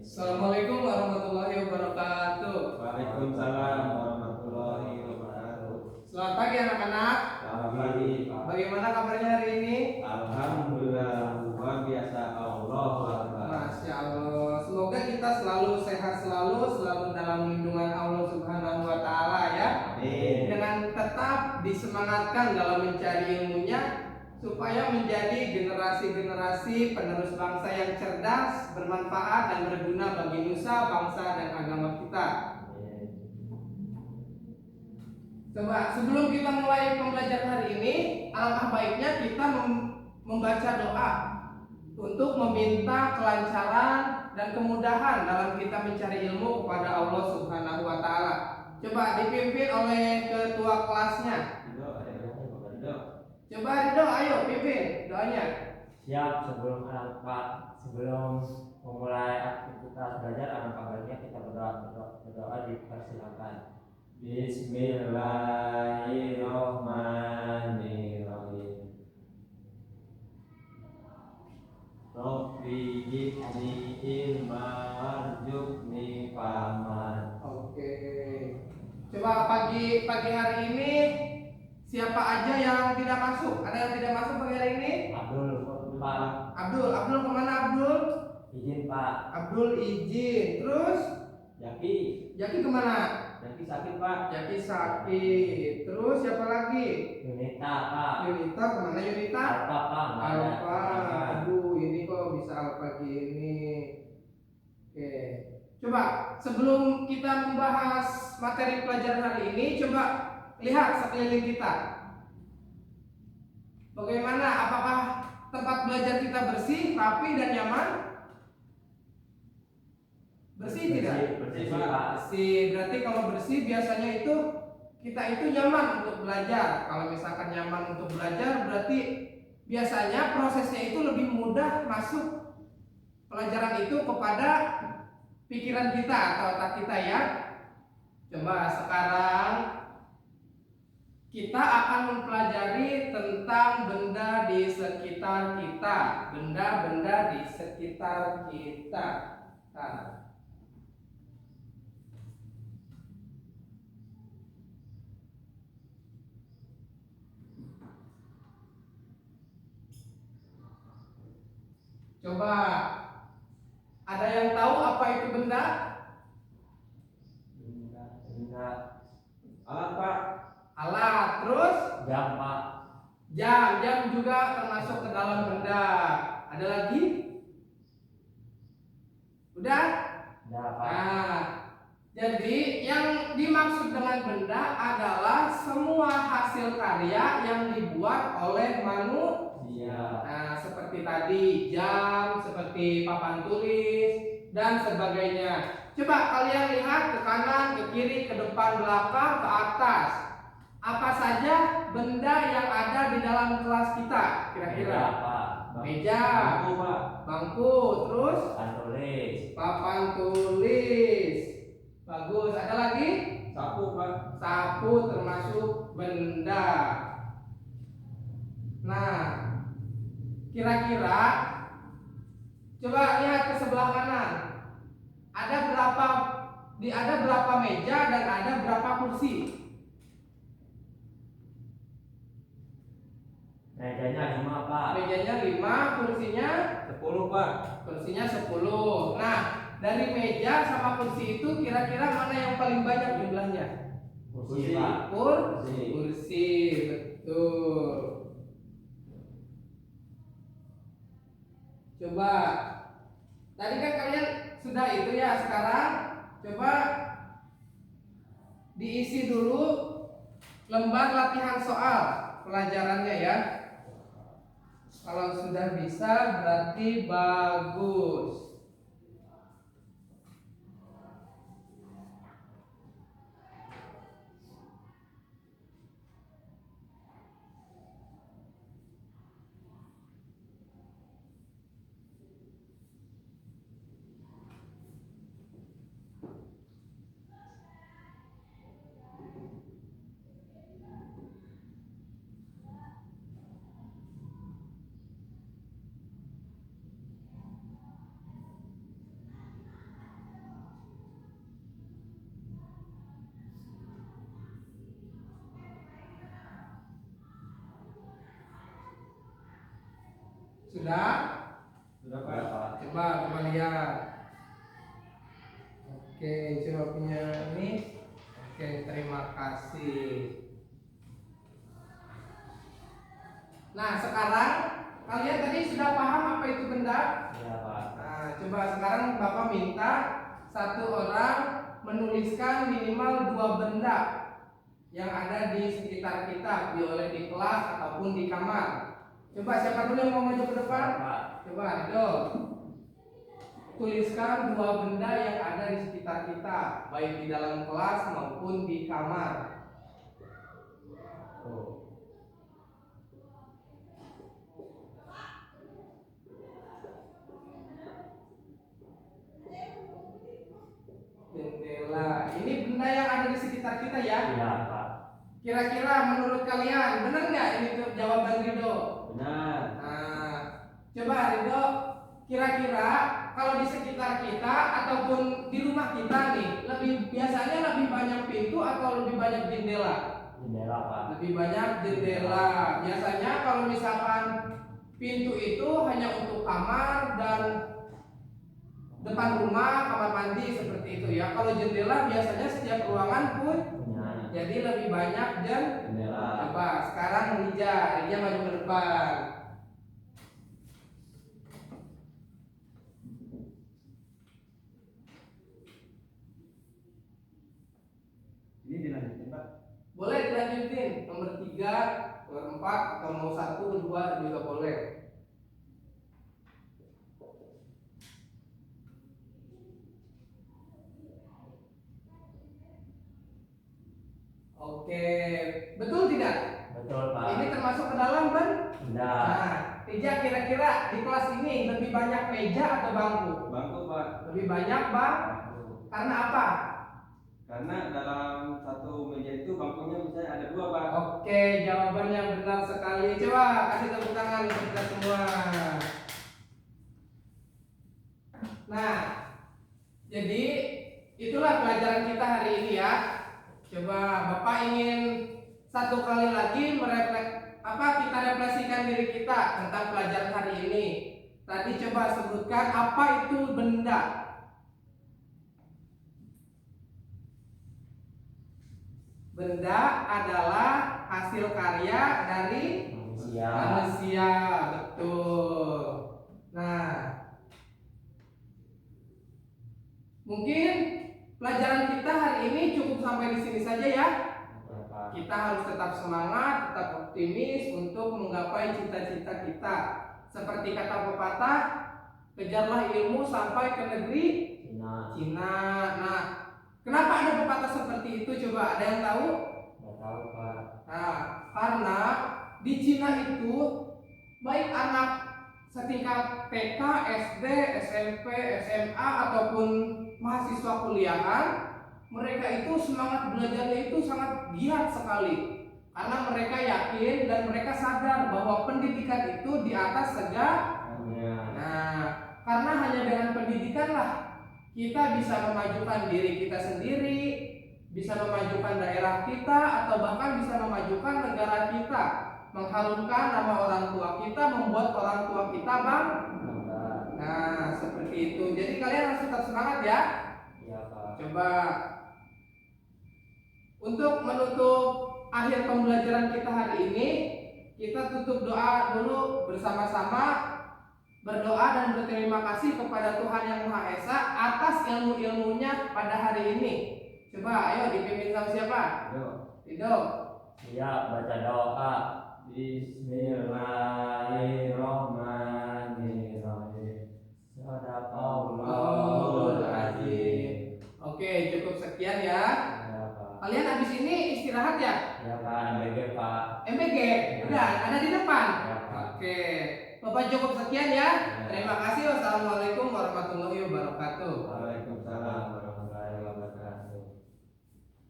Assalamualaikum warahmatullahi wabarakatuh. Waalaikumsalam warahmatullahi wabarakatuh. Selamat pagi anak-anak. Selamat pagi. Bagaimana kabarnya hari ini? Alhamdulillah, luar biasa. Allahu Akbar. Masya Allah. Semoga kita selalu sehat selalu dalam lindungan Allah Subhanahu wa Ta'ala ya. Amin. Dengan tetap disemangatkan dalam mencari ilmunya, supaya menjadi generasi-generasi penerus bangsa yang cerdas, bermanfaat dan berguna bagi nusa, bangsa dan agama kita. Coba sebelum kita mulai pembelajaran hari ini, alangkah baiknya kita membaca doa untuk meminta kelancaran dan kemudahan dalam kita mencari ilmu kepada Allah Subhanahu wa Ta'ala. Coba dipimpin oleh ketua kelasnya. Coba Ridho, ayo pimpin doanya. Siap. Sebelum memulai aktivitas belajar, alangkah baiknya kita berdoa dipersilakan. Bismillahirrahmanirrahim. Rabbi jidni ilma warzuqni fahman. Oke. Coba pagi hari ini siapa aja yang tidak masuk? Ada yang tidak masuk pagi hari ini? Abdul, Pak. Abdul kemana Abdul? Izin Pak. Abdul izin. Terus Jaki kemana? Jaki sakit Pak. Jaki sakit. Terus siapa lagi? Yunita Pak. Yunita kemana Yunita? Alfa Pak. Alfa. Aduh, ini kok bisa Alfa gini. Oke. Coba sebelum kita membahas materi pelajaran hari ini, coba lihat sekeliling kita. Bagaimana? Apakah tempat belajar kita bersih, rapi dan nyaman? Bersih tidak? Bersih Pak. Bersih. Berarti kalau bersih biasanya itu kita itu nyaman untuk belajar. Kalau misalkan nyaman untuk belajar, berarti biasanya prosesnya itu lebih mudah masuk pelajaran itu kepada pikiran kita atau otak kita ya. Coba sekarang kita akan mempelajari tentang benda di sekitar kita. Benda-benda di sekitar kita. Nah. Coba ada yang tahu apa itu benda? Benda. Alat Pak. Alat. Terus Jam Pak. jam juga termasuk ke dalam benda. Ada lagi? Udah? Udah Pak. Nah, jadi yang dimaksud dengan benda adalah semua hasil karya yang dibuat oleh manusia. Nah, seperti tadi jam, seperti papan tulis dan sebagainya. Coba kalian lihat ke kanan, ke kiri, ke depan, belakang, ke atas. Apa saja benda yang ada di dalam kelas kita kira-kira? Meja Pak. Meja, Bangku Pak. bangku, terus Papan tulis. papan tulis. Bagus. Ada lagi? Sapu Pak. Sapu termasuk benda. Nah, kira-kira coba lihat ke sebelah kanan. Ada berapa meja dan ada berapa kursi? Mejanya 5 Pak. Mejanya 5, kursinya 10 Pak. kursinya 10. Nah, dari meja sama kursi itu kira-kira mana yang paling banyak jumlahnya? Kursi Pak. Kursi, betul. Coba tadi kan kalian sudah itu ya, sekarang coba diisi dulu lembar latihan soal pelajarannya ya. Kalau sudah bisa berarti bagus. Sudah? Sudah Sudah Pak. Pak. Coba lihat. Oke, coba punya ini. Oke, terima kasih. Nah, sekarang kalian tadi sudah paham apa itu benda? Iya Pak. Nah, coba sekarang Bapak minta satu orang menuliskan minimal 2 benda yang ada di sekitar kita, oleh di kelas ataupun di kamar. Coba siapa dulu yang mau maju ke depan? Pak. Coba Rido. Tuliskan 2 benda yang ada di sekitar kita, baik di dalam kelas maupun di kamar. Oh. Jendela. Ini benda yang ada di sekitar kita ya. Iya Pak. Kira-kira menurut kalian benar nggak ini tuh jawaban Rido? Benar. Nah, coba Rido, kira-kira kalau di sekitar kita ataupun di rumah kita nih, biasanya lebih banyak pintu atau lebih banyak jendela? Jendela Pak. Lebih banyak jendela. Biasanya kalau misalkan pintu itu hanya untuk kamar dan depan rumah, kamar mandi seperti itu ya. Kalau jendela biasanya setiap ruangan pun, Punya. jadi lebih banyak Jendela. Coba sekarang Rija maju ke depan. Ini dilanjutin Pak. Boleh dilanjutin nomor 3, nomor 4 atau mau 1, 2 juga boleh. Oke, betul tidak? Betul Pak. Ini termasuk ke dalam kan? Sudah. Nah, Rija kira-kira di kelas ini lebih banyak meja atau bangku? Bangku Pak. Lebih banyak bang? Bangku. Karena apa? Karena dalam satu meja itu bangkunya misalnya ada 2 Pak. Oke, jawaban yang benar sekali. Coba kasih tepuk tangan untuk kita semua. Nah, jadi itulah pelajaran kita hari ini ya. Coba Bapak ingin satu kali lagi kita refleksikan diri kita tentang pelajaran hari ini. Tadi coba sebutkan apa itu benda. Benda adalah hasil karya dari manusia, betul. Nah, mungkin pelajaran kita hari ini cukup sampai di sini saja ya. Kita harus tetap semangat, tetap optimis untuk menggapai cita-cita kita. Seperti kata pepatah, kejarlah ilmu sampai ke negeri Cina. Nah, kenapa ada pepatah seperti itu? Coba ada yang tahu? Nggak tahu Pak. Nah, karena di Cina itu baik anak setingkat TK, SD, SMP, SMA ataupun mahasiswa kuliahan, mereka itu semangat belajarnya itu sangat giat sekali. Karena mereka yakin dan mereka sadar bahwa pendidikan itu di atas segalanya. Nah, karena hanya dengan pendidikanlah kita bisa memajukan diri kita sendiri, bisa memajukan daerah kita, atau bahkan bisa memajukan negara kita, mengharumkan nama orang tua kita, membuat orang tua kita bangga. Nah, seperti itu. Jadi kalian harus tetap semangat ya. Iya Pak. Coba untuk menutup akhir pembelajaran kita hari ini, kita tutup doa dulu bersama-sama, berdoa dan berterima kasih kepada Tuhan Yang Maha Esa atas ilmu-ilmunya pada hari ini. Coba ayo dipimpin sama siapa? Rido. Iya, baca doa. Bismillahirrahmanirrahim. Sadaqallahul azim. Oke, cukup sekian ya. Ya Pak. Kalian habis ini istirahat ya? Ya Pak, MBG Pak. MBG, udah ada di depan. Ya Pak. Oke, Bapak cukup sekian ya. Terima kasih. Wassalamualaikum warahmatullahi wabarakatuh.